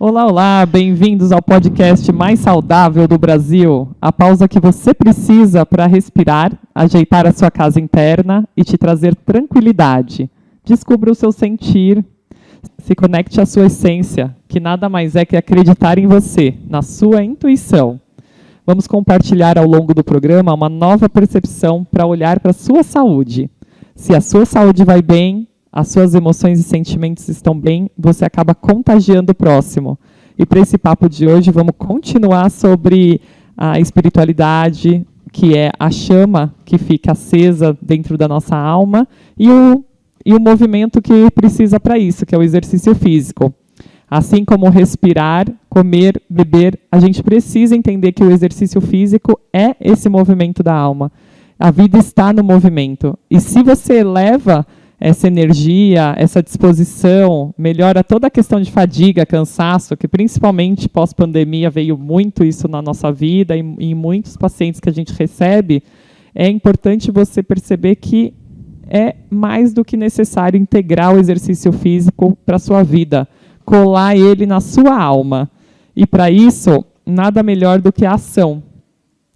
Olá, olá, bem-vindos ao podcast mais saudável do Brasil. A pausa que você precisa para respirar, ajeitar a sua casa interna e te trazer tranquilidade. Descubra o seu sentir, se conecte à sua essência, que nada mais é que acreditar em você, na sua intuição. Vamos compartilhar ao longo do programa uma nova percepção para olhar para a sua saúde. Se a sua saúde vai bem, as suas emoções e sentimentos estão bem, você acaba contagiando o próximo. E para esse papo de hoje, vamos continuar sobre a espiritualidade, que é a chama que fica acesa dentro da nossa alma, e o movimento que precisa para isso, que é o exercício físico. Assim como respirar, comer, beber, a gente precisa entender que o exercício físico é esse movimento da alma. A vida está no movimento. E se você eleva essa energia, essa disposição, melhora toda a questão de fadiga, cansaço, que principalmente pós-pandemia veio muito isso na nossa vida e em muitos pacientes que a gente recebe, é importante você perceber que é mais do que necessário integrar o exercício físico para a sua vida, colar ele na sua alma. E para isso, nada melhor do que a ação.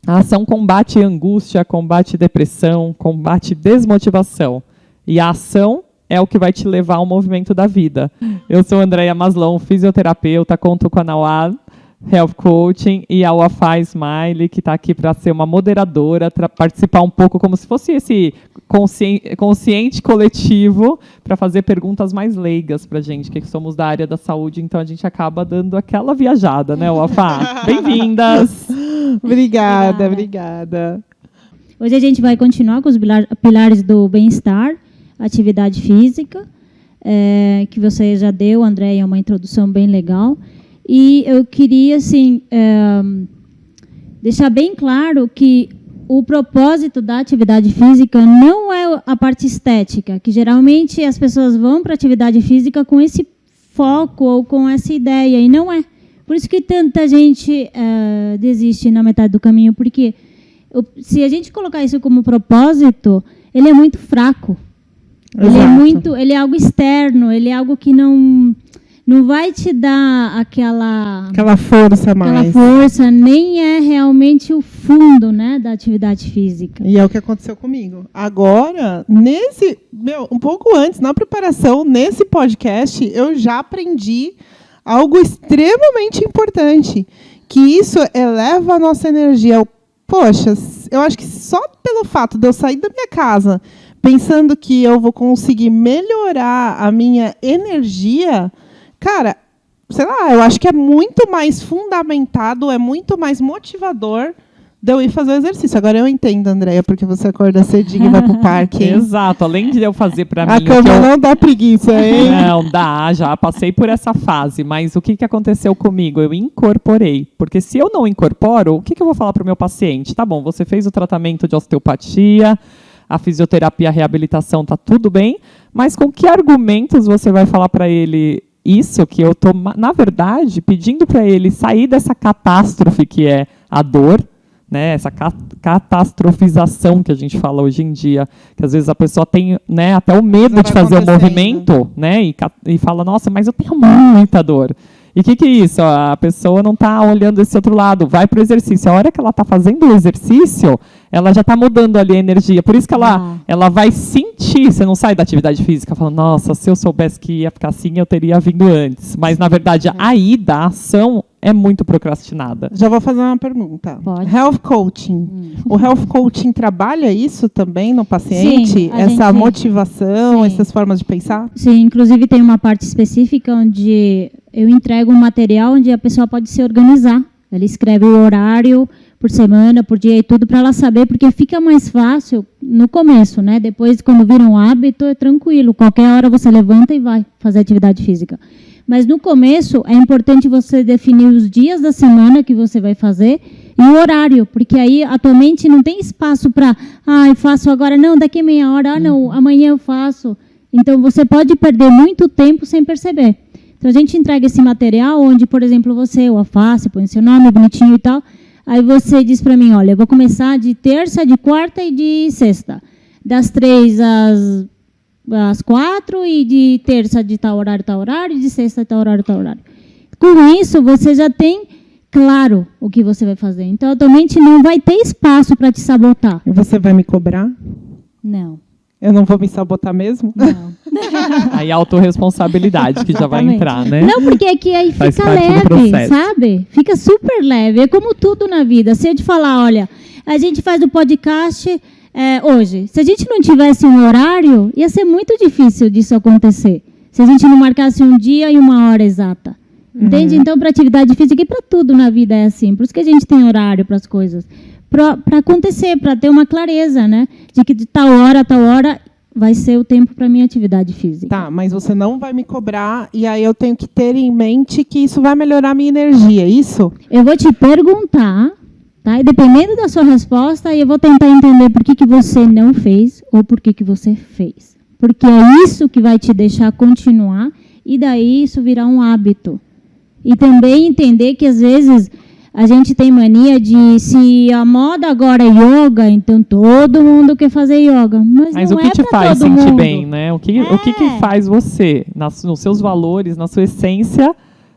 A ação combate angústia, combate depressão, combate desmotivação. E a ação é o que vai te levar ao movimento da vida. Eu sou Andréia Maslon, fisioterapeuta, conto com a Nauá Health Coaching e a Wafá Smile, que está aqui para ser uma moderadora, para participar um pouco como se fosse esse consciente coletivo, para fazer perguntas mais leigas para a gente, que somos da área da saúde, então a gente acaba dando aquela viajada, né, Wafá? Bem-vindas! Obrigada. Hoje a gente vai continuar com os pilares do bem-estar, atividade física, que você já deu, Andréia, uma introdução bem legal. E eu queria assim, deixar bem claro que o propósito da atividade física não é a parte estética, que geralmente as pessoas vão para a atividade física com esse foco ou com essa ideia, e não é. Por isso que tanta gente desiste na metade do caminho, porque se a gente colocar isso como propósito, ele é muito fraco. Ele é algo externo, ele é algo que não vai te dar aquela força mais. Aquela força, nem é realmente o fundo, né, da atividade física. E é o que aconteceu comigo. Agora, um pouco antes, na preparação, nesse podcast, eu já aprendi algo extremamente importante, que isso eleva a nossa energia. Poxa, eu acho que só pelo fato de eu sair da minha casa pensando que eu vou conseguir melhorar a minha energia, cara, sei lá, eu acho que é muito mais fundamentado, é muito mais motivador de eu ir fazer o exercício. Agora eu entendo, Andréia, porque você acorda cedinho e vai pro parque. Exato, além de eu fazer para mim... A cama não dá preguiça, hein? Não, dá, já passei por essa fase, mas o que aconteceu comigo? Eu incorporei, porque se eu não incorporo, o que eu vou falar para o meu paciente? Tá bom, você fez o tratamento de osteopatia, a fisioterapia, a reabilitação, tá tudo bem, mas com que argumentos você vai falar para ele isso que eu estou, na verdade, pedindo para ele sair dessa catástrofe que é a dor, né, essa catastrofização que a gente fala hoje em dia, que às vezes a pessoa tem, né, até o medo de fazer o movimento, né, e fala, nossa, mas eu tenho muita dor. E o que é isso? A pessoa não está olhando esse outro lado, vai para o exercício. A hora que ela está fazendo o exercício, ela já está mudando ali a energia. Por isso que ela vai sentir, você não sai da atividade física falando, nossa, se eu soubesse que ia ficar assim, eu teria vindo antes. Mas, na verdade, a ida, a ação, é muito procrastinada. Já vou fazer uma pergunta. Pode. Health Coaching. O Health Coaching trabalha isso também no paciente? Sim, essa motivação, essas formas de pensar? Sim, inclusive tem uma parte específica onde eu entrego um material onde a pessoa pode se organizar. Ela escreve o horário por semana, por dia e tudo, para ela saber, porque fica mais fácil no começo, né? Depois, quando vira um hábito, é tranquilo. Qualquer hora você levanta e vai fazer atividade física. Mas no começo é importante você definir os dias da semana que você vai fazer e o horário, porque aí atualmente não tem espaço para, faço agora, não, daqui a meia hora, não, amanhã eu faço. Então você pode perder muito tempo sem perceber. Então a gente entrega esse material onde, por exemplo, você, o Afá, põe seu nome bonitinho e tal, aí você diz para mim, olha, eu vou começar de terça, de quarta e de sexta, das 3 às 4 e de terça de tal horário, e de sexta de tal horário, tal horário. Com isso, você já tem claro o que você vai fazer. Então, a tua mente não vai ter espaço para te sabotar. E você vai me cobrar? Não. Eu não vou me sabotar mesmo? Não. Aí a autorresponsabilidade que já vai Exatamente. entrar, né? Não, porque aqui aí Faz fica parte do leve, processo. sabe? Fica super leve. É como tudo na vida. Se eu te falar, olha, a gente faz o podcast hoje. Se a gente não tivesse um horário, ia ser muito difícil disso acontecer. Se a gente não marcasse um dia e uma hora exata. Entende? Então, para atividade física e para tudo na vida é assim. Por isso que a gente tem horário para as coisas. Para acontecer, para ter uma clareza, né? De que de tal hora a tal hora vai ser o tempo para minha atividade física. Tá, mas você não vai me cobrar e aí eu tenho que ter em mente que isso vai melhorar a minha energia, é isso? Eu vou te perguntar, tá? E dependendo da sua resposta, eu vou tentar entender por que você não fez ou por que você fez. Porque é isso que vai te deixar continuar e daí isso virar um hábito. E também entender que às vezes a gente tem mania de, se a moda agora é yoga, então todo mundo quer fazer yoga. Mas o não que é te pra faz todo sentir mundo. bem, né? O que faz você, nos seus valores, na sua essência,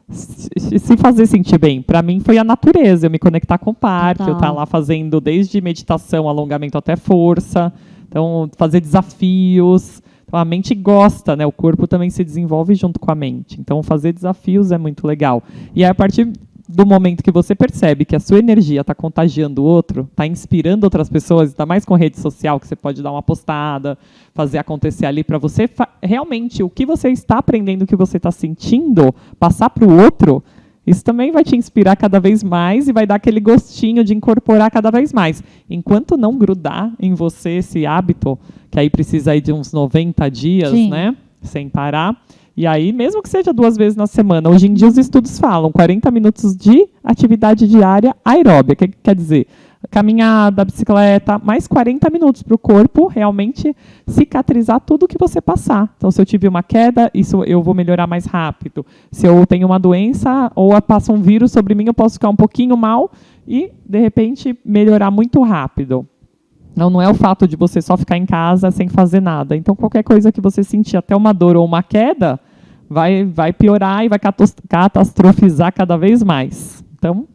se fazer sentir bem? Para mim foi a natureza, eu me conectar com o parque, Total. eu estar lá fazendo desde meditação, alongamento até força, então fazer desafios. Então, a mente gosta, né? O corpo também se desenvolve junto com a mente. Então, fazer desafios é muito legal. E aí, a partir do momento que você percebe que a sua energia está contagiando o outro, está inspirando outras pessoas, ainda mais com rede social, que você pode dar uma postada, fazer acontecer ali para você, realmente, o que você está aprendendo, o que você está sentindo, passar para o outro, isso também vai te inspirar cada vez mais e vai dar aquele gostinho de incorporar cada vez mais. Enquanto não grudar em você esse hábito, que aí precisa aí de uns 90 dias, Sim. né? Sem parar. E aí, mesmo que seja 2 vezes na semana, hoje em dia os estudos falam 40 minutos de atividade diária aeróbica, que quer dizer, caminhada, bicicleta, mais 40 minutos para o corpo realmente cicatrizar tudo que você passar. Então, se eu tive uma queda, isso eu vou melhorar mais rápido. Se eu tenho uma doença ou passa um vírus sobre mim, eu posso ficar um pouquinho mal e, de repente, melhorar muito rápido. Não é o fato de você só ficar em casa sem fazer nada. Então, qualquer coisa que você sentir, até uma dor ou uma queda, vai piorar e vai catastrofizar cada vez mais. Então,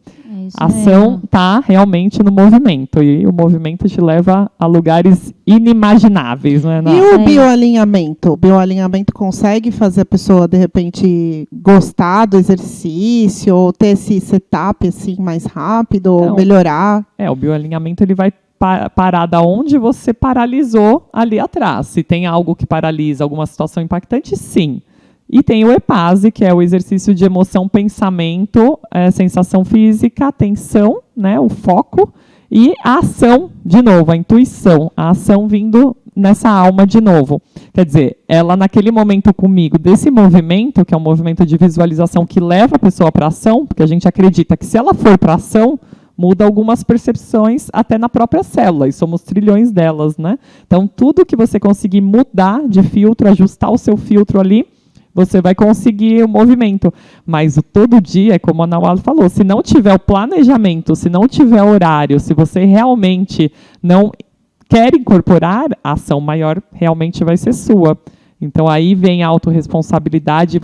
a ação está realmente no movimento. E o movimento te leva a lugares inimagináveis, não é? E o bioalinhamento? O bioalinhamento consegue fazer a pessoa, de repente, gostar do exercício, ou ter esse setup assim, mais rápido, ou melhorar? O bioalinhamento ele vai parar da onde você paralisou ali atrás. Se tem algo que paralisa, alguma situação impactante, sim. E tem o EPASE, que é o exercício de emoção, pensamento, sensação física, atenção, né, o foco, e a ação, de novo, a intuição, a ação vindo nessa alma de novo. Quer dizer, ela naquele momento comigo, desse movimento, que é um movimento de visualização que leva a pessoa para a ação, porque a gente acredita que se ela for para a ação, muda algumas percepções até na própria célula, e somos trilhões delas, né? Então, tudo que você conseguir mudar de filtro, ajustar o seu filtro ali, você vai conseguir o movimento. Mas o todo dia, como a Nawala falou, se não tiver o planejamento, se não tiver horário, se você realmente não quer incorporar, a ação maior realmente vai ser sua. Então, aí vem a autorresponsabilidade.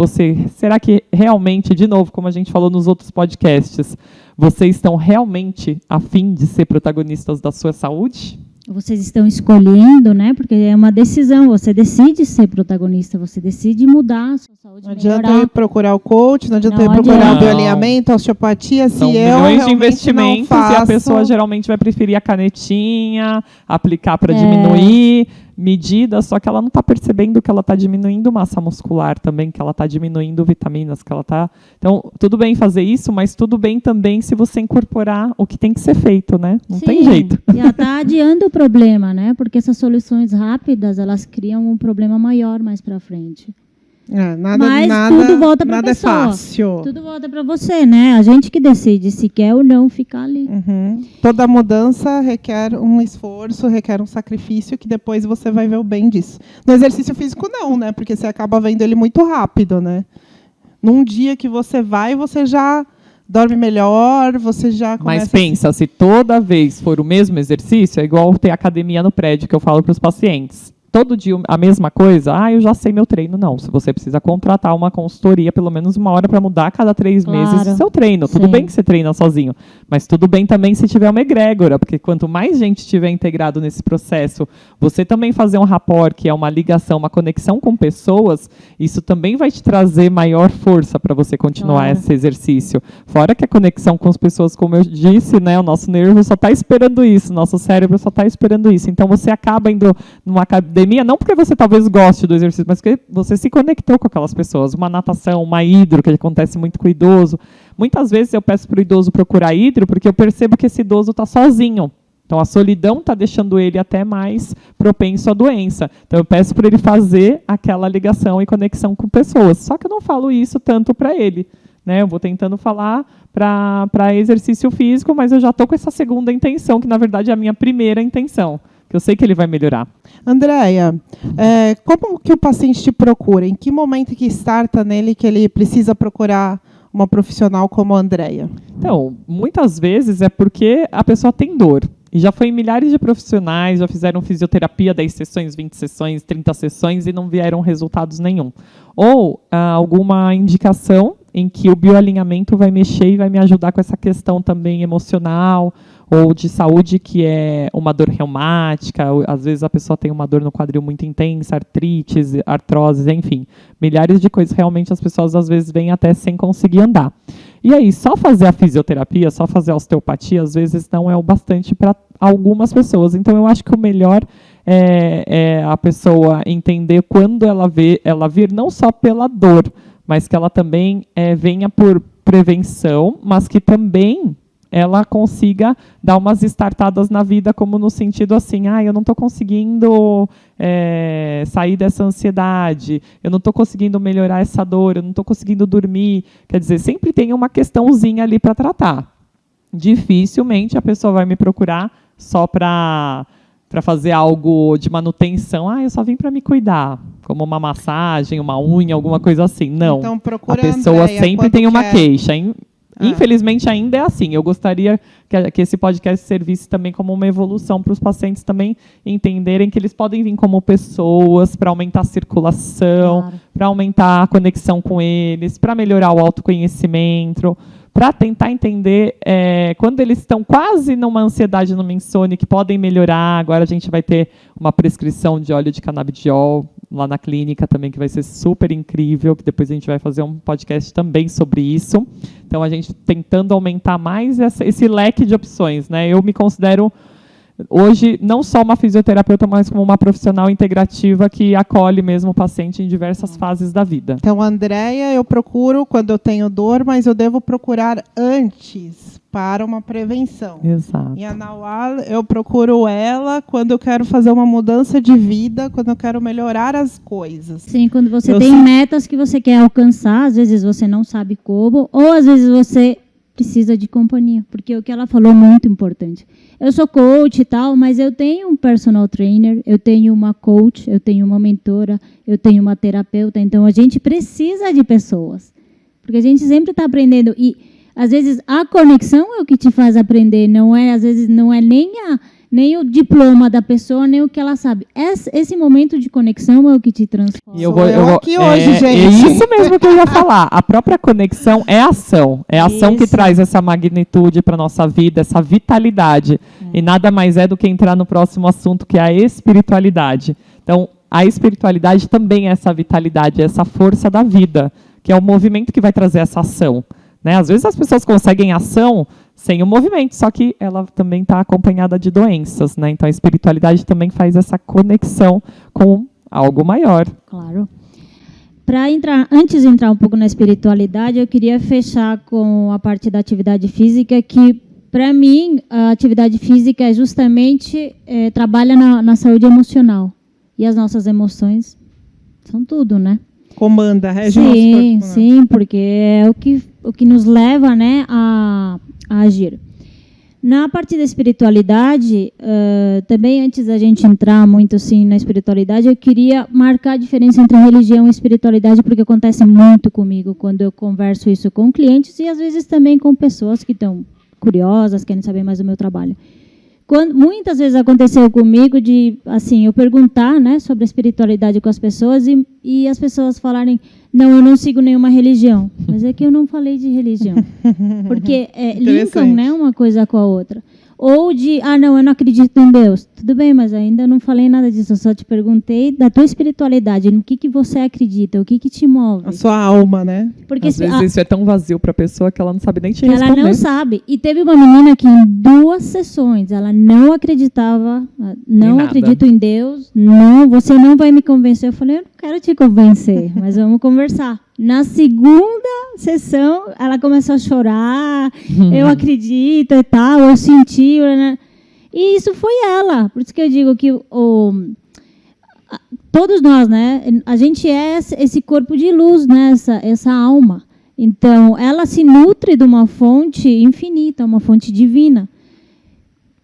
Será que realmente, de novo, como a gente falou nos outros podcasts, vocês estão realmente a fim de ser protagonistas da sua saúde? Vocês estão escolhendo, né? Porque é uma decisão. Você decide ser protagonista, você decide mudar a sua saúde, Não adianta melhorar. eu ir procurar o coach, não adianta Não eu ir procurar adianta. o bioalinhamento, a osteopatia, São se eu milhões de realmente investimentos não faço... e a pessoa geralmente vai preferir a canetinha, aplicar para É. diminuir medidas, só que ela não está percebendo que ela está diminuindo massa muscular também, que ela está diminuindo vitaminas, que ela está... Então, tudo bem fazer isso, mas tudo bem também se você incorporar o que tem que ser feito, né? Não tem jeito. E ela está adiando o problema, né? Porque essas soluções rápidas, elas criam um problema maior mais para frente. Mas tudo volta para a nada é pessoa. fácil. Tudo volta para você, né? A gente que decide se quer ou não ficar ali. Toda mudança requer um esforço, requer um sacrifício, que depois você vai ver o bem disso. No exercício físico, não, né? Porque você acaba vendo ele muito rápido, né? Num dia que você vai, você já dorme melhor, você já começa... Mas pensa, se toda vez for o mesmo exercício, é igual ter academia no prédio, que eu falo para os pacientes. todo dia a mesma coisa, eu já sei meu treino. Não, se você precisa contratar uma consultoria, pelo menos 1 hora para mudar a cada 3 meses o seu treino. Tudo bem que você treina sozinho, mas tudo bem também se tiver uma egrégora, porque quanto mais gente estiver integrado nesse processo, você também fazer um rapport, que é uma ligação, uma conexão com pessoas, isso também vai te trazer maior força para você continuar esse exercício. Fora que a conexão com as pessoas, como eu disse, né, o nosso nervo só está esperando isso, nosso cérebro só está esperando isso. Então você acaba indo numa academia, não porque você talvez goste do exercício, mas porque você se conectou com aquelas pessoas. Uma natação, uma hidro, que acontece muito com o idoso. Muitas vezes eu peço para o idoso procurar hidro, porque eu percebo que esse idoso está sozinho. Então, a solidão está deixando ele até mais propenso à doença. Então, eu peço para ele fazer aquela ligação e conexão com pessoas. Só que eu não falo isso tanto para ele. Né? Eu vou tentando falar para exercício físico, mas eu já estou com essa segunda intenção, que, na verdade, é a minha primeira intenção, que eu sei que ele vai melhorar. Andréia, como que o paciente te procura? Em que momento que starta nele que ele precisa procurar uma profissional como a Andréia? Então, muitas vezes é porque a pessoa tem dor. E já foi em milhares de profissionais, já fizeram fisioterapia, 10 sessões, 20 sessões, 30 sessões e não vieram resultados nenhum. Ou alguma indicação em que o bioalinhamento vai mexer e vai me ajudar com essa questão também emocional ou de saúde, que é uma dor reumática, ou, às vezes a pessoa tem uma dor no quadril muito intensa, artrites, artroses, enfim. Milhares de coisas, realmente as pessoas às vezes vêm até sem conseguir andar. E aí, só fazer a fisioterapia, só fazer a osteopatia, às vezes não é o bastante para algumas pessoas. Então, eu acho que o melhor é a pessoa entender quando ela vir não só pela dor, mas que ela também venha por prevenção, mas que também ela consiga dar umas startadas na vida, como no sentido assim, eu não estou conseguindo sair dessa ansiedade, eu não estou conseguindo melhorar essa dor, eu não estou conseguindo dormir. Quer dizer, sempre tem uma questãozinha ali para tratar. Dificilmente a pessoa vai me procurar só para fazer algo de manutenção. Eu só vim para me cuidar, como uma massagem, uma unha, alguma coisa assim. Não, então, procura a pessoa Andréia sempre tem uma queixa. Infelizmente ainda é assim. Eu gostaria que esse podcast servisse também como uma evolução para os pacientes também entenderem que eles podem vir como pessoas para aumentar a circulação, para aumentar a conexão com eles, para melhorar o autoconhecimento, para tentar entender quando eles estão quase numa ansiedade, numa insônia, que podem melhorar. Agora a gente vai ter uma prescrição de óleo de canabidiol lá na clínica também, que vai ser super incrível, que depois a gente vai fazer um podcast também sobre isso. Então, a gente tentando aumentar mais esse leque de opções, né? Eu me considero, hoje, não só uma fisioterapeuta, mas como uma profissional integrativa que acolhe mesmo o paciente em diversas fases da vida. Então, Andréia, eu procuro quando eu tenho dor, mas eu devo procurar antes para uma prevenção. Exato. E a Nawal, eu procuro ela quando eu quero fazer uma mudança de vida, quando eu quero melhorar as coisas. Sim, quando você tem metas que você quer alcançar, às vezes você não sabe como, ou às vezes você precisa de companhia, porque o que ela falou é muito importante. Eu sou coach e tal, mas eu tenho um personal trainer, eu tenho uma coach, eu tenho uma mentora, eu tenho uma terapeuta, então a gente precisa de pessoas, porque a gente sempre está aprendendo e às vezes a conexão é o que te faz aprender, às vezes não é nem o diploma da pessoa, nem o que ela sabe. Esse momento de conexão é o que te transforma. Eu aqui hoje, gente. É isso mesmo que eu ia falar. A própria conexão é ação. É a ação que traz essa magnitude para a nossa vida, essa vitalidade. E nada mais é do que entrar no próximo assunto, que é a espiritualidade. Então, a espiritualidade também é essa vitalidade, essa força da vida, que é o movimento que vai trazer essa ação. Né? Às vezes as pessoas conseguem ação sem o movimento, só que ela também está acompanhada de doenças. Né? Então a espiritualidade também faz essa conexão com algo maior. Claro. Antes de entrar um pouco na espiritualidade, eu queria fechar com a parte da atividade física, que para mim a atividade física é justamente trabalha na saúde emocional. E as nossas emoções são tudo, né? Comanda, rege o nosso corpo. Sim, porque é o que nos leva, né, a agir. Na parte da espiritualidade, também antes da gente entrar muito assim, na espiritualidade, eu queria marcar a diferença entre religião e espiritualidade, porque acontece muito comigo quando eu converso isso com clientes e às vezes também com pessoas que estão curiosas, querem saber mais do meu trabalho. Muitas vezes aconteceu comigo de, assim, eu perguntar, né, sobre a espiritualidade com as pessoas e as pessoas falarem, não, eu não sigo nenhuma religião. Mas é que eu não falei de religião. Porque linkam, né, uma coisa com a outra. Ou de, não, eu não acredito em Deus. Tudo bem, mas ainda não falei nada disso. Eu só te perguntei da tua espiritualidade, no que você acredita, o que te move. A sua alma, né? Porque às vezes isso é tão vazio para a pessoa que ela não sabe nem te responder. Ela não sabe. E teve uma menina que em 2 sessões, ela não acreditava, não acredito em Deus, não, você não vai me convencer. Eu falei, eu não quero te convencer, mas vamos conversar. Na segunda sessão, ela começou a chorar, eu acredito e tal, eu senti. Né? E isso foi ela. Por isso que eu digo que todos nós, né, a gente é esse corpo de luz, né, essa alma. Então, ela se nutre de uma fonte infinita, uma fonte divina,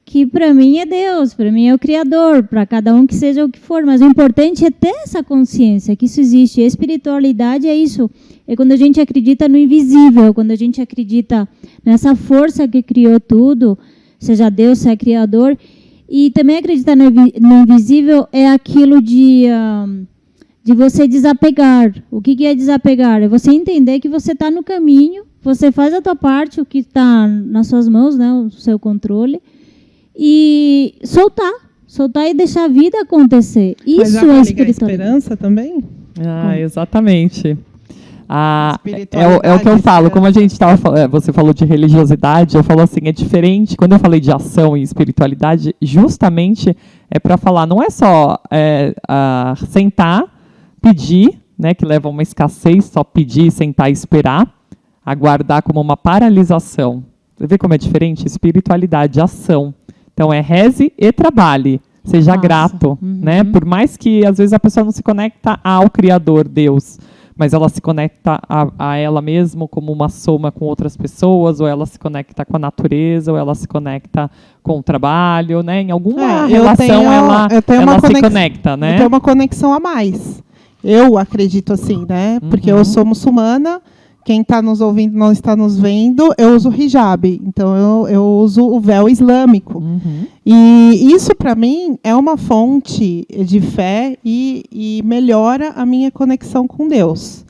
que para mim é Deus, para mim é o Criador, para cada um que seja o que for. Mas o importante é ter essa consciência, que isso existe. A espiritualidade é isso. É quando a gente acredita no invisível, quando a gente acredita nessa força que criou tudo, seja Deus, seja Criador. E também acreditar no invisível é aquilo de você desapegar. O que é desapegar? É você entender que você está no caminho, você faz a tua parte, o que está nas suas mãos, né, o seu controle, e soltar e deixar a vida acontecer. Isso é espiritualidade. Esperança também? Exatamente. É o que eu falo, como a gente estava falando, você falou de religiosidade, eu falo assim, é diferente, quando eu falei de ação e espiritualidade, justamente é para falar, não é só sentar, pedir, né, que leva a uma escassez, só pedir, sentar e esperar, aguardar como uma paralisação. Você vê como é diferente? Espiritualidade, ação. Então, é reze e trabalhe. Seja grato, né? Por mais que, às vezes, a pessoa não se conecta ao Criador, Deus, mas ela se conecta a ela mesma como uma soma com outras pessoas, ou ela se conecta com a natureza, ou ela se conecta com o trabalho, né? Em alguma relação, ela se conecta, né? Eu tenho uma conexão a mais. Eu acredito assim, né? Porque eu sou muçulmana. Quem está nos ouvindo não está nos vendo, eu uso hijab, então eu uso o véu islâmico. E isso, para mim, é uma fonte de fé e melhora a minha conexão com Deus.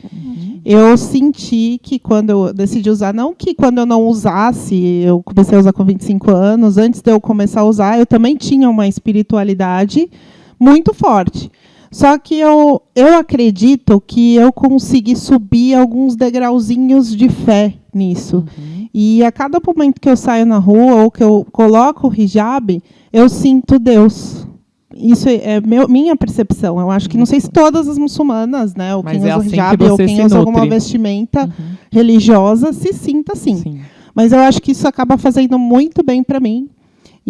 Eu senti que quando eu decidi usar, não que quando eu não usasse, eu comecei a usar com 25 anos, antes de eu começar a usar, eu também tinha uma espiritualidade muito forte. Só que eu acredito que eu consegui subir alguns degrauzinhos de fé nisso. E a cada momento que eu saio na rua ou que eu coloco o hijab, eu sinto Deus. Isso é minha percepção. Eu acho que não sei se todas as muçulmanas, né, ou quem usa o hijab, ou quem usa alguma vestimenta religiosa, se sinta assim. Sim. Mas eu acho que isso acaba fazendo muito bem para mim.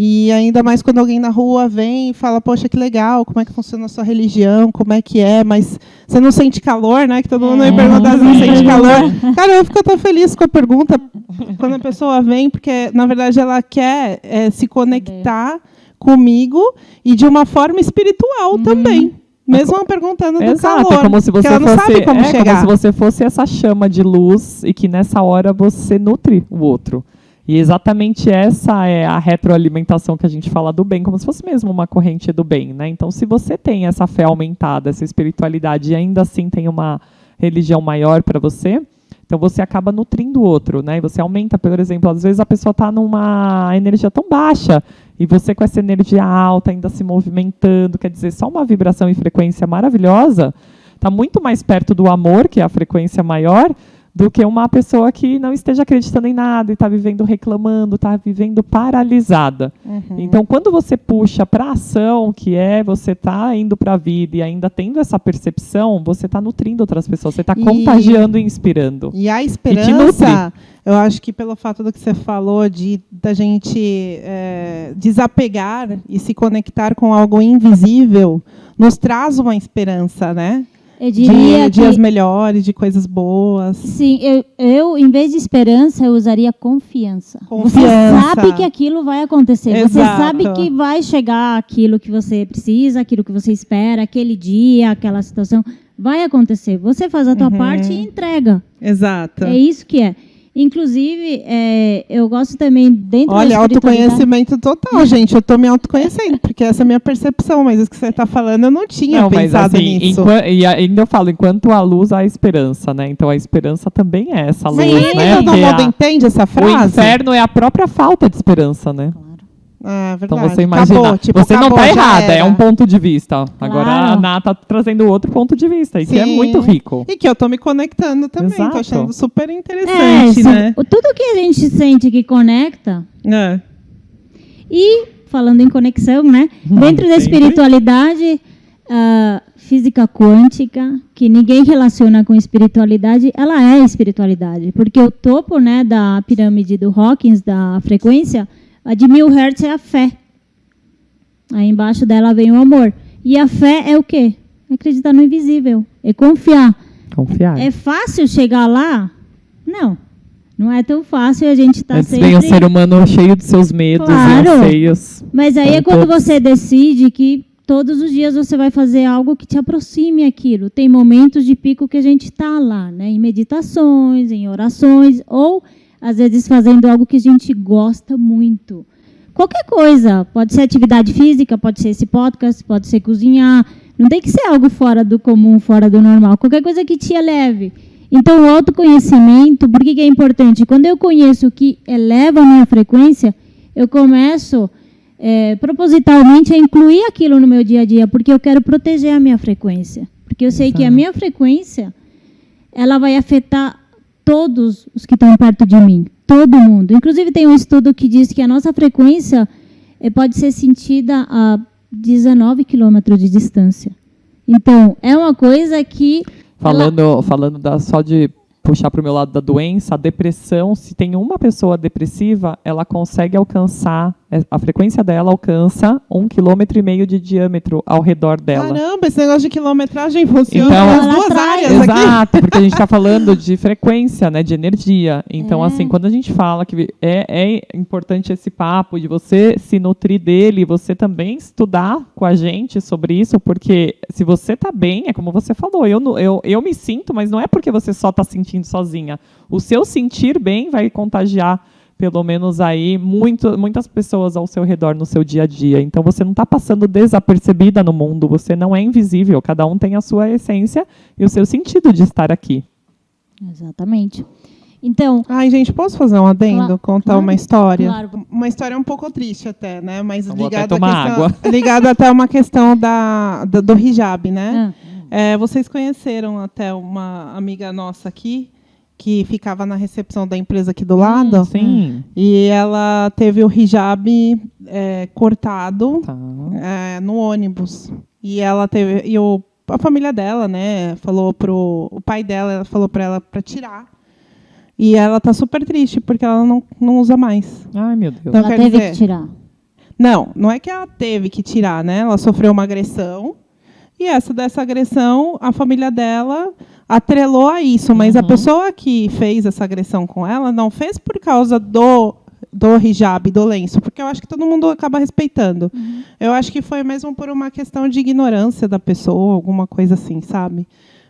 E ainda mais quando alguém na rua vem e fala, poxa, que legal, como é que funciona a sua religião, como é que é, mas você não sente calor, né? Que todo mundo me pergunta se não sente calor. Cara, eu fico tão feliz com a pergunta quando a pessoa vem, porque, na verdade, ela quer se conectar comigo e de uma forma espiritual também. Mesmo perguntando do calor. É como se você ela não sabe como chegar. Como se você fosse essa chama de luz e que nessa hora você nutre o outro. E exatamente essa é a retroalimentação que a gente fala do bem, como se fosse mesmo uma corrente do bem, né? Então, se você tem essa fé aumentada, essa espiritualidade, e ainda assim tem uma religião maior para você, então você acaba nutrindo o outro, né? E você aumenta, por exemplo, às vezes a pessoa está numa energia tão baixa, e você com essa energia alta, ainda se movimentando, quer dizer, só uma vibração e frequência maravilhosa, está muito mais perto do amor, que é a frequência maior, do que uma pessoa que não esteja acreditando em nada e está vivendo reclamando, está vivendo paralisada. Então, quando você puxa para a ação, que é você está indo para a vida e ainda tendo essa percepção, você está nutrindo outras pessoas, você está contagiando e inspirando. E a esperança, eu acho que pelo fato do que você falou, da gente desapegar e se conectar com algo invisível, nos traz uma esperança, né? Eu diria de dias melhores, de coisas boas. Sim, eu em vez de esperança, eu usaria confiança. Você sabe que aquilo vai acontecer. Exato. Você sabe que vai chegar aquilo que você precisa, aquilo que você espera, aquele dia, aquela situação. Vai acontecer. Você faz a tua parte e entrega. Exato. É isso que é. Inclusive, eu gosto também dentro da Olha, espiritualidade... autoconhecimento total, gente. Eu tô me autoconhecendo, porque essa é a minha percepção, mas isso que você tá falando, eu não tinha Não, mas pensado assim, nisso. e ainda eu falo, enquanto há luz, há esperança, né? Então a esperança também é essa luz, Mas né? todo Porque mundo entende essa o frase? inferno é a própria falta de esperança, né? É verdade. Então você imagina, Acabou, tipo, você não acabou, tá já errada, era. é um ponto de vista. Agora Claro. a Ná tá trazendo outro ponto de vista, e que é Sim. muito rico. E que eu tô me conectando também, Exato. tô achando super interessante, né? Tudo que a gente sente que conecta, É. e falando em conexão, né? Dentro da Sempre. espiritualidade, física quântica, que ninguém relaciona com espiritualidade, ela é espiritualidade. Porque o topo, né, da pirâmide do Hawkins, da frequência, a de 1000 Hz é a fé. Aí embaixo dela vem o amor. E a fé é o quê? É acreditar no invisível. É confiar. Confiar. É fácil chegar lá? Não. Não é tão fácil e a gente está Antes sempre... vem o ser humano cheio de seus medos Claro. e anseios. Mas aí é Então, quando todos- você decide que todos os dias você vai fazer algo que te aproxime aquilo. Tem momentos de pico que a gente está lá, né? Em meditações, em orações, ou às vezes fazendo algo que a gente gosta muito. Qualquer coisa, pode ser atividade física, pode ser esse podcast, pode ser cozinhar. Não tem que ser algo fora do comum, fora do normal. Qualquer coisa que te eleve. Então, o autoconhecimento, por que é importante? Quando eu conheço o que eleva a minha frequência, eu começo propositalmente a incluir aquilo no meu dia a dia, porque eu quero proteger a minha frequência. Porque eu sei que a minha frequência, ela vai afetar todos os que estão perto de mim, todo mundo. Inclusive, tem um estudo que diz que a nossa frequência pode ser sentida a 19 quilômetros de distância. Então, é uma coisa que... Falando só de puxar para o meu lado da doença, a depressão, se tem uma pessoa depressiva, ela consegue alcançar, a frequência dela alcança 1,5 km de diâmetro ao redor dela. Caramba, esse negócio de quilometragem funciona Então- nas Ela duas atrai. áreas aqui. Exato, porque a gente está falando de frequência, né, de energia. Então, assim, quando a gente fala que é importante esse papo de você se nutrir dele, você também estudar com a gente sobre isso, porque se você está bem, é como você falou, eu me sinto, mas não é porque você só está sentindo sozinha. O seu sentir bem vai contagiar pelo menos aí muitas pessoas ao seu redor no seu dia a dia. Então você não está passando desapercebida no mundo, você não é invisível, cada um tem a sua essência e o seu sentido de estar aqui. Exatamente. Então, Ai, gente, posso fazer um adendo? Contar claro, uma história? claro. Uma história um pouco triste até, né? Mas Então vou até ligada tomar água. ligada até a uma questão do hijab, né? Ah, Vocês conheceram até uma amiga nossa aqui, que ficava na recepção da empresa aqui do lado? Sim. E ela teve o hijab cortado Tá. no ônibus. E ela teve... a família dela, né, o pai dela falou para ela para tirar. E ela tá super triste porque ela não usa mais. Ai, meu Deus. Então, ela quer teve dizer, que tirar. não é que ela teve que tirar, né? Ela sofreu uma agressão. E dessa agressão, a família dela atrelou a isso. Mas a pessoa que fez essa agressão com ela não fez por causa do hijab, do lenço, porque eu acho que todo mundo acaba respeitando. Eu acho que foi mesmo por uma questão de ignorância da pessoa, alguma coisa assim, sabe?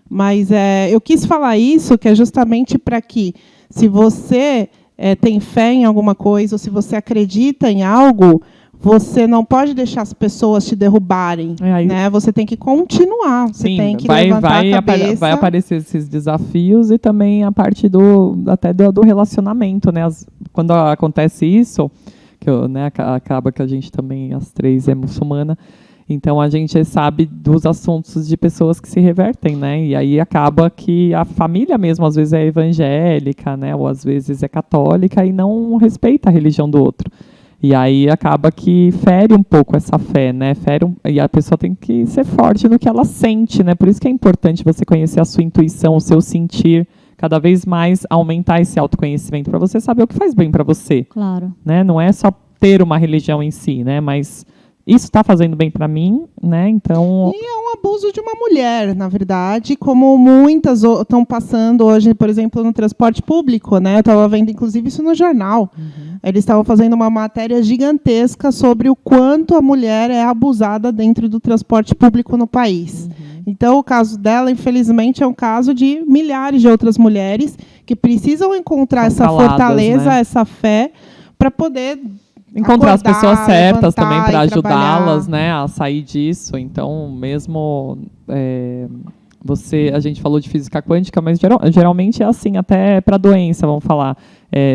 Mas eu quis falar isso, que é justamente para que, se você tem fé em alguma coisa, ou se você acredita em algo, você não pode deixar as pessoas te derrubarem, né? Você tem que continuar, você tem que levantar a cabeça. Vai aparecer esses desafios e também a parte até do relacionamento, né? Quando acontece isso, que acaba que a gente também, as três, é muçulmana, então a gente sabe dos assuntos de pessoas que se revertem, né? E aí acaba que a família mesmo às vezes é evangélica, né? Ou às vezes é católica e não respeita a religião do outro. E aí acaba que fere um pouco essa fé, né? E a pessoa tem que ser forte no que ela sente, né? Por isso que é importante você conhecer a sua intuição, o seu sentir, cada vez mais aumentar esse autoconhecimento para você saber o que faz bem para você. Claro. Né? Não é só ter uma religião em si, né? Mas isso está fazendo bem para mim, né? Então... E é um abuso de uma mulher, na verdade, como muitas estão passando hoje, por exemplo, no transporte público, né? Eu estava vendo, inclusive, isso no jornal. Eles estavam fazendo uma matéria gigantesca sobre o quanto a mulher é abusada dentro do transporte público no país. Então, o caso dela, infelizmente, é um caso de milhares de outras mulheres que precisam encontrar essa fortaleza, né? Essa fé, para poder encontrar as pessoas certas também para ajudá-las, né, a sair disso. Então, mesmo a gente falou de física quântica, mas geralmente é assim, até para doença, vamos falar.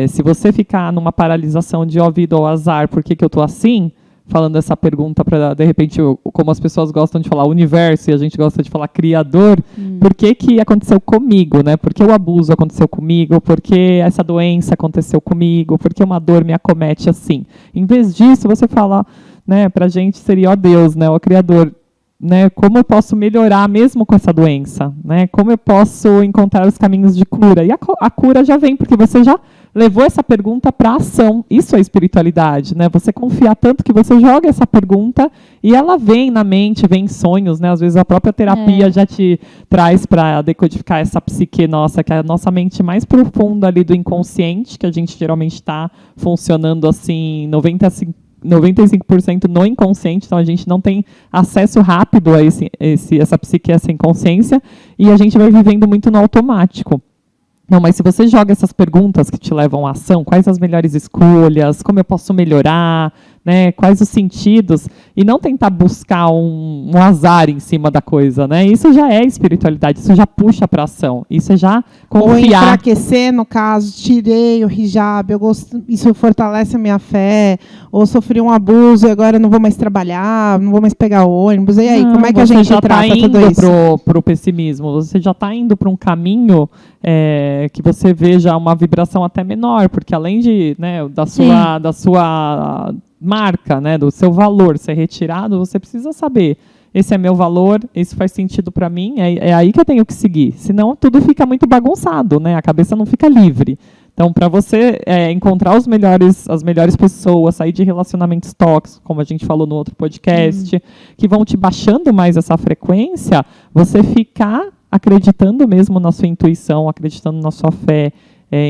Se você ficar numa paralisação de ouvido ao azar, por que eu estou assim? Falando essa pergunta para, de repente, como as pessoas gostam de falar universo e a gente gosta de falar criador, por que aconteceu comigo, né? Por que o abuso aconteceu comigo? Por que essa doença aconteceu comigo? Por que uma dor me acomete assim? Em vez disso, você fala, né, para a gente seria, ó Deus, né, ó Criador, né, como eu posso melhorar mesmo com essa doença? Né? Como eu posso encontrar os caminhos de cura? E a cura já vem, porque você já levou essa pergunta para a ação. Isso é espiritualidade, né? Você confiar tanto que você joga essa pergunta e ela vem na mente, vem em sonhos, né? Às vezes a própria terapia já te traz para decodificar essa psique nossa, que é a nossa mente mais profunda ali do inconsciente, que a gente geralmente está funcionando assim, 95% no inconsciente, então a gente não tem acesso rápido a essa psique, essa inconsciência, e a gente vai vivendo muito no automático. Não, mas se você joga essas perguntas que te levam à ação, quais as melhores escolhas, como eu posso melhorar, né, quais os sentidos, e não tentar buscar um azar em cima da coisa, né? Isso já é espiritualidade, isso já puxa para ação, isso é já confiar. Ou enfraquecer, no caso, tirei o hijab, isso fortalece a minha fé, ou sofri um abuso e agora eu não vou mais trabalhar, não vou mais pegar ônibus, e aí, como é que a gente trata tudo isso? Você já está indo para o pessimismo, você já está indo para um caminho que você veja uma vibração até menor, porque além de, né, da sua marca, né, do seu valor ser retirado, você precisa saber, esse é meu valor, isso faz sentido para mim, é aí que eu tenho que seguir, senão tudo fica muito bagunçado, né, a cabeça não fica livre. Então, para você encontrar as melhores pessoas, sair de relacionamentos tóxicos, como a gente falou no outro podcast, que vão te baixando mais essa frequência, você ficar acreditando mesmo na sua intuição, acreditando na sua fé,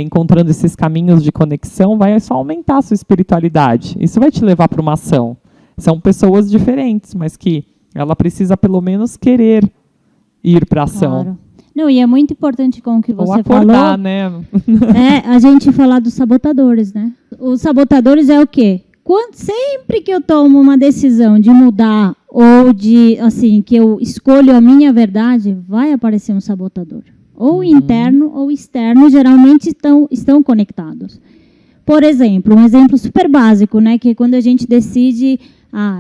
encontrando esses caminhos de conexão, vai só aumentar a sua espiritualidade. Isso vai te levar para uma ação. São pessoas diferentes, mas que ela precisa pelo menos querer ir para a ação. Claro. Não, e é muito importante com o que você acordar, falou, né? A gente falar dos sabotadores, né? Os sabotadores é o quê? Sempre que eu tomo uma decisão de mudar ou de, assim, que eu escolho a minha verdade, vai aparecer um sabotador. Ou interno ou externo, geralmente estão conectados. Por exemplo, um exemplo super básico, né, que é quando a gente decide,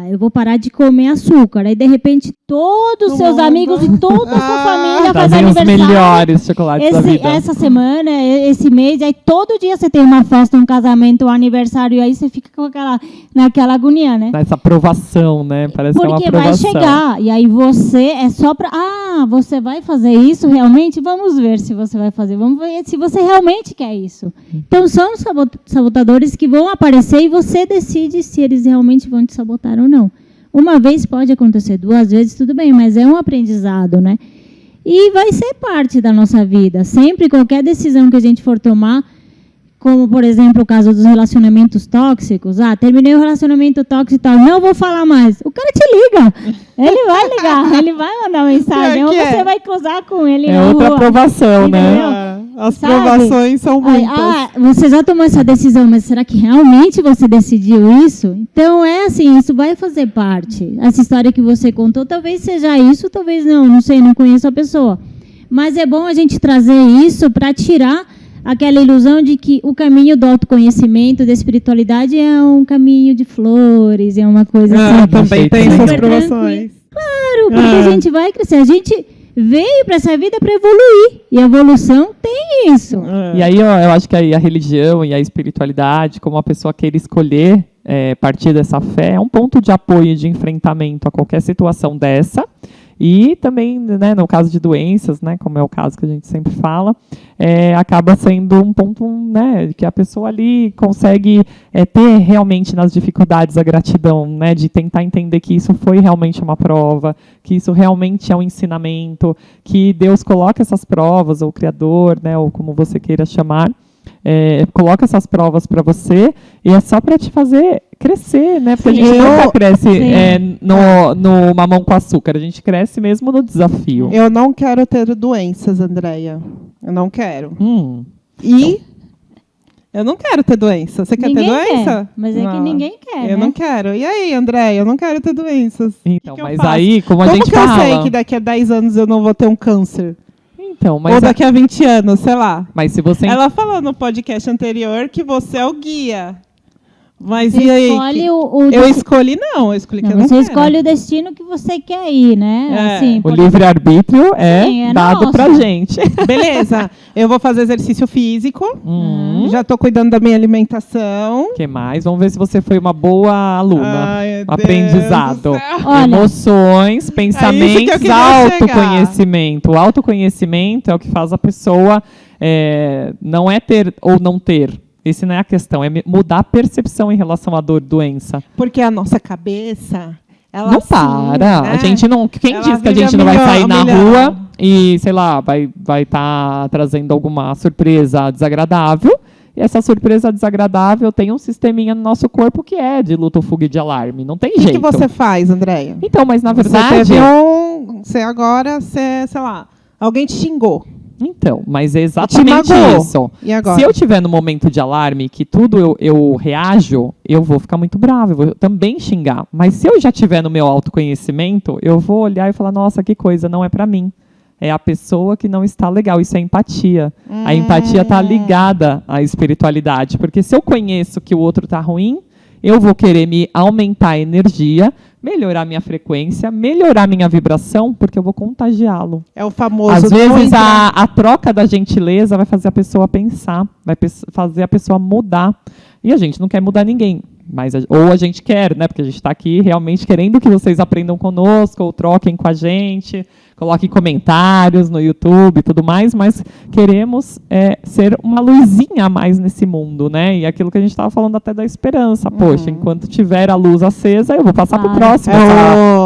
eu vou parar de comer açúcar, aí de repente todos os seus amigos e toda a sua família fazem aniversário. Os melhores chocolates da vida. Essa semana, esse mês, aí todo dia você tem uma festa, um casamento, um aniversário, e aí você fica naquela agonia, né? Essa aprovação, né? Parece que é uma aprovação. Porque vai chegar, e aí você é só para... você vai fazer isso realmente? Vamos ver se você vai fazer. Vamos ver se você realmente quer isso. Então, são os sabotadores que vão aparecer e você decide se eles realmente vão te sabotar ou não. Uma vez pode acontecer, 2 vezes tudo bem, mas é um aprendizado, né? E vai ser parte da nossa vida. Sempre, qualquer decisão que a gente for tomar, como, por exemplo, o caso dos relacionamentos tóxicos. Terminei o relacionamento tóxico e tal, não vou falar mais. O cara te liga. Ele vai ligar, ele vai mandar mensagem. Ou você vai cruzar com ele na outra rua. Aprovação, né? As provações são muitas. Você já tomou essa decisão, mas será que realmente você decidiu isso? Então, assim, isso vai fazer parte. Essa história que você contou, talvez seja isso, talvez não sei, não conheço a pessoa. Mas é bom a gente trazer isso para tirar aquela ilusão de que o caminho do autoconhecimento, da espiritualidade, é um caminho de flores, é uma coisa assim. Também tem suas provações. Claro, porque a gente vai crescer. A gente veio para essa vida para evoluir. E a evolução tem isso. E aí eu acho que a religião e a espiritualidade, como a pessoa queira escolher partir dessa fé, é um ponto de apoio e de enfrentamento a qualquer situação dessa. E também, né, no caso de doenças, né, como é o caso que a gente sempre fala, acaba sendo um ponto, né, que a pessoa ali consegue ter realmente nas dificuldades a gratidão, né, de tentar entender que isso foi realmente uma prova, que isso realmente é um ensinamento, que Deus coloca essas provas, ou o Criador, né, ou como você queira chamar, coloca essas provas para você e é só para te fazer crescer, né? Porque a gente nunca cresce no mamão com açúcar, a gente cresce mesmo no desafio. Eu não quero ter doenças, Andréia. Eu não quero. E eu não quero ter doença. Você quer ter doença? Mas é que ninguém quer, Eu não quero. E aí, Andréia? Eu não quero ter doenças. Então, que mas aí, como a gente fala... Como que eu sei que daqui a 10 anos eu não vou ter um câncer? Então, mas ou daqui a 20 anos, sei lá. Mas se você... Ela falou no podcast anterior que você é o guia. Mas você e aí? Eu escolhi não, eu escolhi que eu não Você quero. escolhe o destino que você quer ir, né? Assim, o livre-arbítrio é dado nosso. pra gente. Beleza, eu vou fazer exercício físico. Já estou cuidando da minha alimentação. O que mais? Vamos ver se você foi uma boa aluna. Aprendizado. Emoções, pensamentos, autoconhecimento. O autoconhecimento é o que faz a pessoa não é ter ou não ter. Essa não é a questão, é mudar a percepção em relação à dor, doença. Porque a nossa cabeça, ela não para. Né? A gente não. Quem diz que a gente não vai sair na rua e, sei lá, vai estar trazendo alguma surpresa desagradável? E essa surpresa desagradável tem um sisteminha no nosso corpo que é de luto, fuga e de alarme. Não tem jeito. O que você faz, Andréia? Então, mas na verdade. Sei lá, alguém te xingou. Então, mas é exatamente isso. E agora? Se eu tiver no momento de alarme, que tudo eu reajo, eu vou ficar muito bravo, eu vou também xingar. Mas se eu já tiver no meu autoconhecimento, eu vou olhar e falar, nossa, que coisa, não é para mim. É a pessoa que não está legal. Isso é empatia. A empatia está ligada à espiritualidade. Porque se eu conheço que o outro está ruim, eu vou querer me aumentar a energia, melhorar minha frequência, melhorar minha vibração, porque eu vou contagiá-lo. É o famoso... Às vezes a troca da gentileza vai fazer a pessoa pensar, vai fazer a pessoa mudar. E a gente não quer mudar ninguém. Ou a gente quer, né? Porque a gente está aqui realmente querendo que vocês aprendam conosco, ou troquem com a gente, coloquem comentários no YouTube e tudo mais, mas queremos ser uma luzinha a mais nesse mundo, né? E aquilo que a gente estava falando até da esperança. Poxa, enquanto tiver a luz acesa, eu vou passar para o próximo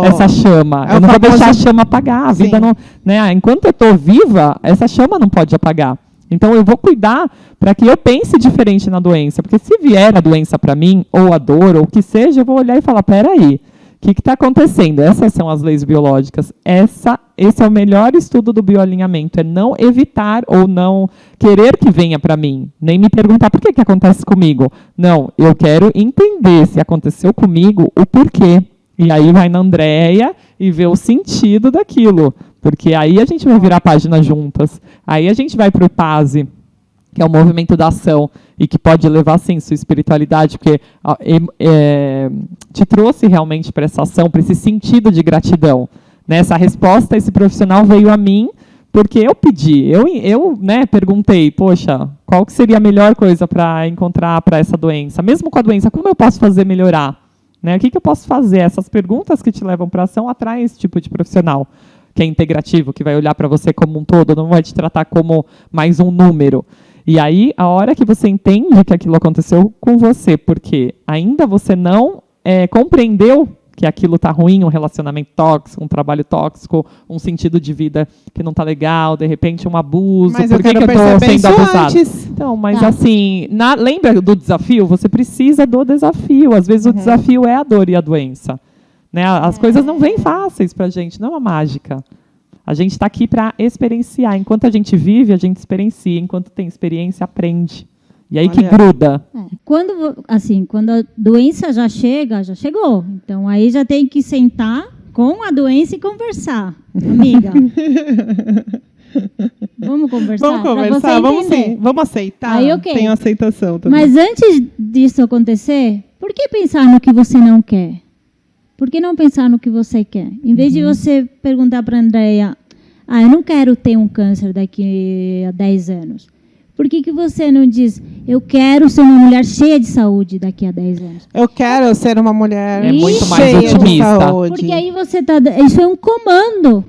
essa chama. Eu não vou deixar a chama apagar. A vida não, né? Enquanto eu estou viva, essa chama não pode apagar. Então, eu vou cuidar para que eu pense diferente na doença. Porque se vier a doença para mim, ou a dor, ou o que seja, eu vou olhar e falar, peraí, o que está acontecendo? Essas são as leis biológicas. Esse é o melhor estudo do bioalinhamento. É não evitar ou não querer que venha para mim. Nem me perguntar por que acontece comigo. Não, eu quero entender se aconteceu comigo, o porquê. E aí vai na Andréia e vê o sentido daquilo. Porque aí a gente vai virar a página juntas. Aí a gente vai para o PASE, que é o movimento da ação, e que pode levar, sim, sua espiritualidade, porque te trouxe realmente para essa ação, para esse sentido de gratidão. Né? Essa resposta, esse profissional veio a mim, porque eu pedi. Eu perguntei, poxa, qual que seria a melhor coisa para encontrar para essa doença? Mesmo com a doença, como eu posso fazer melhorar? Né? O que eu posso fazer? Essas perguntas que te levam para a ação atraem esse tipo de profissional, que é integrativo, que vai olhar para você como um todo, não vai te tratar como mais um número. E aí, a hora que você entende que aquilo aconteceu com você, porque ainda você não compreendeu que aquilo está ruim, um relacionamento tóxico, um trabalho tóxico, um sentido de vida que não está legal, de repente um abuso, mas por que eu estou sendo abusado? Antes. Então, mas assim, lembra do desafio? Você precisa do desafio. Às vezes o desafio é a dor e a doença. Né? As coisas não vêm fáceis para a gente, não é uma mágica. A gente está aqui para experienciar. Enquanto a gente vive, a gente experiencia. Enquanto tem experiência, aprende. E aí que gruda. Quando a doença já chegou. Então, aí já tem que sentar com a doença e conversar. Amiga, vamos conversar? Vamos sim. Vamos aceitar. Aí, okay. Tem aceitação também. Mas antes disso acontecer, por que pensar no que você não quer? Por que não pensar no que você quer? Em vez de você perguntar para a Andréia, eu não quero ter um câncer daqui a 10 anos. Por que você não diz, eu quero ser uma mulher cheia de saúde daqui a 10 anos? Eu quero ser uma mulher É muito mais cheia de otimista. saúde. Porque aí você tá... Isso é um comando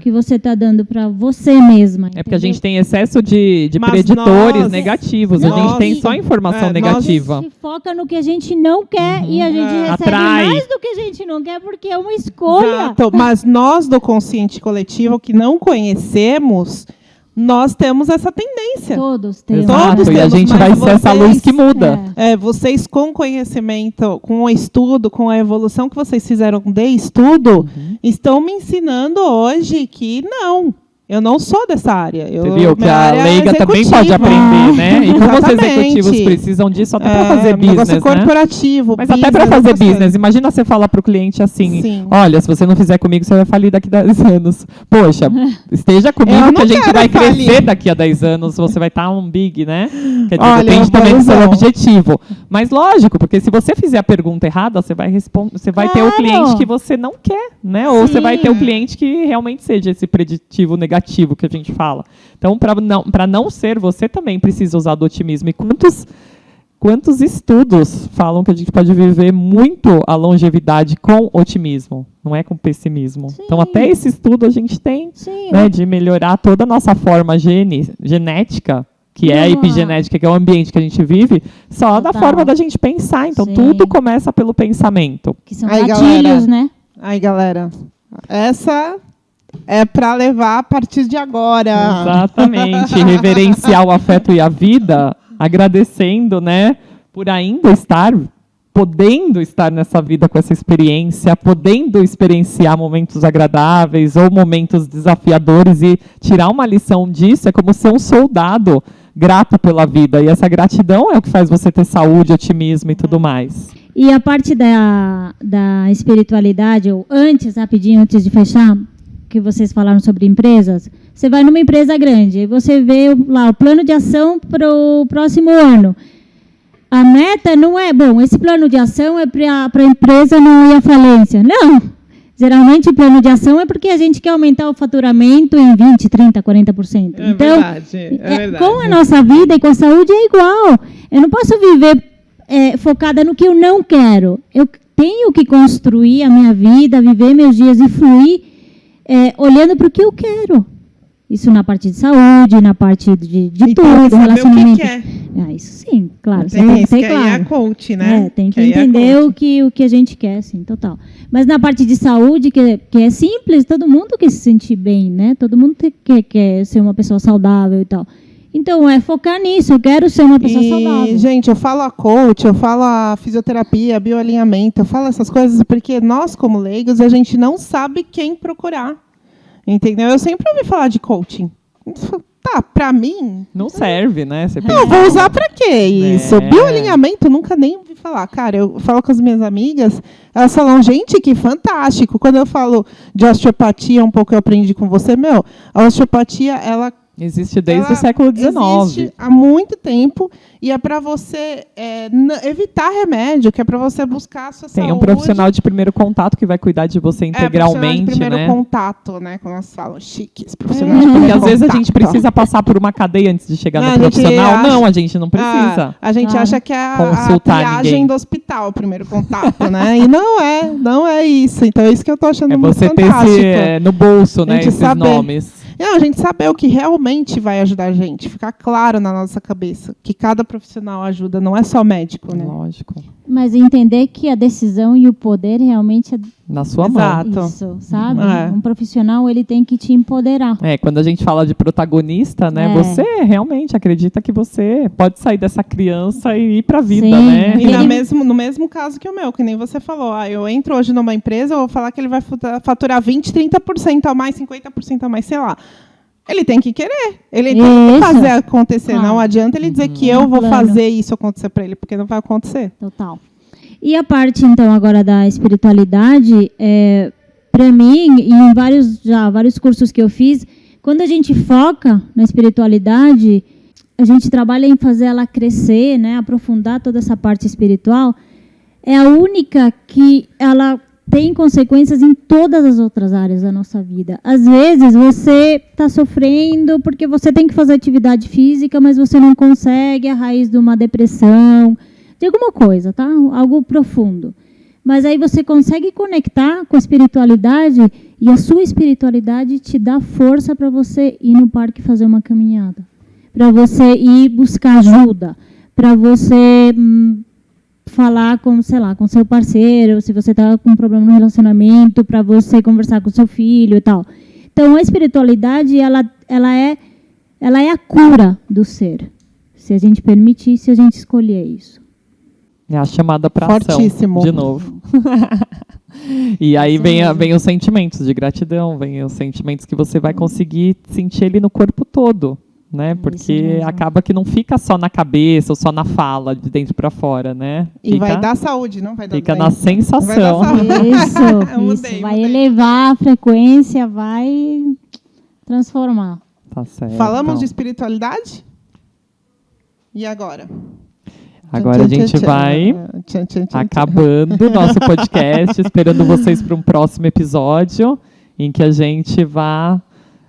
que você está dando para você mesma. É porque a gente tem excesso de Mas preditores nós- negativos. A nós- gente tem só informação nós- negativa. A gente foca no que a gente não quer e a gente recebe Atrai. mais do que a gente não quer porque é uma escolha. Exato. Mas nós do consciente coletivo que não conhecemos, nós temos essa tendência. Todos temos. Exato, Todos e a temos, gente mas vai ser essa vocês- luz que muda. Vocês com conhecimento, com o estudo, com a evolução que vocês fizeram de estudo, estão me ensinando hoje que não. Eu não sou dessa área. Você viu que minha a área é leiga também executiva. pode aprender, né? E como os Exatamente. executivos precisam disso até para fazer negócio business, né? corporativo. Mas até para fazer bastante. business, imagina você falar para o cliente assim, Sim. olha, se você não fizer comigo, você vai falir daqui a 10 anos. Poxa, esteja Eu comigo não que a gente quero vai crescer falir. daqui a 10 anos, você vai estar um big, né? Quer dizer, Olha, depende também do seu bonzão. objetivo. Mas lógico, porque se você fizer a pergunta errada, você vai ter o Claro. cliente que você não quer, né? Ou você Sim. vai ter o cliente que realmente seja esse preditivo negativo que a gente fala. Então, para não ser, você também precisa usar do otimismo. E quantos estudos falam que a gente pode viver muito a longevidade com otimismo, não é com pessimismo. Sim. Então, até esse estudo a gente tem, Sim, né, de melhorar toda a nossa forma genética, que é a Ah. epigenética, que é o ambiente que a gente vive, só da Total. forma da gente pensar. Então, Sim. tudo começa pelo pensamento. que são Aí, gatilhos, galera. né? Aí, galera, essa é para levar a partir de agora. Exatamente. Reverenciar o afeto e a vida, agradecendo, né, por ainda podendo estar nessa vida com essa experiência, podendo experienciar momentos agradáveis ou momentos desafiadores e tirar uma lição disso é como ser um soldado grato pela vida. E essa gratidão é o que faz você ter saúde, otimismo e tudo mais. E a parte da espiritualidade, ou rapidinho, antes de fechar, que vocês falaram sobre empresas, você vai numa empresa grande e você vê lá o plano de ação para o próximo ano. A meta não é, esse plano de ação é para a empresa não ir à falência. Não! Geralmente o plano de ação é porque a gente quer aumentar o faturamento em 20%, 30%, 40%. Então, com a nossa vida e com a saúde é igual. Eu não posso viver focada no que eu não quero. Eu tenho que construir a minha vida, viver meus dias e fluir olhando para o que eu quero. Isso na parte de saúde, na parte de E tudo, tem que saber relacionamento. o que quer. Isso sim, claro. Você Tem tem que isso, ter que aí é a claro. coach, né? Tem que aí é a entender coach. o que a gente quer, sim, total. Mas na parte de saúde, que é simples, todo mundo quer se sentir bem, né? Todo mundo quer ser uma pessoa saudável e tal. Então, focar nisso, eu quero ser uma pessoa saudável. Gente, eu falo a coach, eu falo a fisioterapia, bioalinhamento, eu falo essas coisas porque nós, como leigos, a gente não sabe quem procurar. Entendeu? Eu sempre ouvi falar de coaching. Tá, pra mim, Não serve, né? Você eu pensa, vou usar pra quê isso? É. Bioalinhamento, nunca nem ouvi falar. Cara, eu falo com as minhas amigas, elas falam, gente, que fantástico. Quando eu falo de osteopatia, um pouco eu aprendi com você, a osteopatia, ela existe desde ela o século XIX. existe há muito tempo e é para você evitar remédio, que é para você buscar a sua Tem saúde. um profissional de primeiro contato que vai cuidar de você integralmente, profissional de primeiro né? contato, né? Como nós falamos, chiques, profissionais de Porque primeiro às vezes a contato. gente precisa passar por uma cadeia antes de chegar Não, no a gente profissional. acha- Não, a gente não precisa. A gente Claro. acha que é a Consultar triagem ninguém. do hospital, o primeiro contato, né? E não é isso. Então é isso que eu tô achando É muito você ter fantástico. no bolso, né, A gente esses saber. nomes. Não, a gente saber o que realmente vai ajudar a gente, ficar claro na nossa cabeça que cada profissional ajuda, não é só médico, né? Lógico. Mas entender que a decisão e o poder realmente é Na sua Exato. mão. isso, sabe? É. Um profissional, ele tem que te empoderar. Quando a gente fala de protagonista, né? É. Você realmente acredita que você pode sair dessa criança e ir para a vida, Sim. né? E no mesmo caso que o meu, que nem você falou, eu entro hoje numa empresa, eu vou falar que ele vai faturar 20%, 30% a mais, 50% a mais, sei lá. Ele tem que querer, ele tem que Isso. fazer acontecer. Claro. Não adianta ele dizer que eu vou Plano. fazer isso acontecer para ele, porque não vai acontecer. Total. E a parte, então, agora da espiritualidade, para mim, e em vários cursos que eu fiz, quando a gente foca na espiritualidade, a gente trabalha em fazer ela crescer, né, aprofundar toda essa parte espiritual, é a única que ela tem consequências em todas as outras áreas da nossa vida. Às vezes, você está sofrendo porque você tem que fazer atividade física, mas você não consegue, a raiz de uma depressão, de alguma coisa, tá? Algo profundo. Mas aí você consegue conectar com a espiritualidade e a sua espiritualidade te dá força para você ir no parque fazer uma caminhada, para você ir buscar ajuda, para você falar com, sei lá, com seu parceiro, se você está com um problema no relacionamento, para você conversar com seu filho e tal. Então, a espiritualidade, ela é a cura do ser. Se a gente permitir, se a gente escolher isso. É a chamada para ação, de novo. E aí vem os sentimentos de gratidão, vem os sentimentos que você vai conseguir sentir ele no corpo todo. Né? Porque acaba que não fica só na cabeça ou só na fala, de dentro para fora, né? E vai dar saúde, não vai dar Fica na sensação. Isso. Vai elevar a frequência, vai transformar. Tá certo. Falamos de espiritualidade? E agora? Agora a gente vai acabando o nosso podcast, esperando vocês para um próximo episódio, em que a gente vai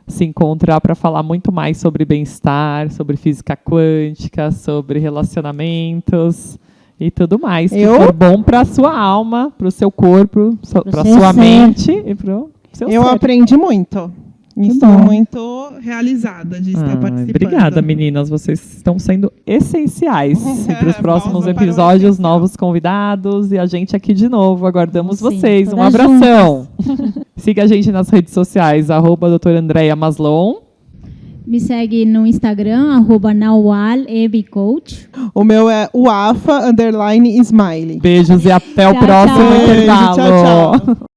se encontrar para falar muito mais sobre bem-estar, sobre física quântica, sobre relacionamentos e tudo mais. Que for bom para a sua alma, para o seu corpo, para a sua mente e para o seu ser. Eu aprendi muito. Estou muito realizada de estar participando. Obrigada, meninas. Vocês estão sendo essenciais. E para os próximos episódios, novos convidados e a gente aqui de novo. Aguardamos vocês. Um abração. Siga a gente nas redes sociais, @doutora Andréia Maslon. Me segue no Instagram, @nawalebcoach. O meu é uafa_smiley. Beijos e até o próximo intervalo. Tchau, tchau.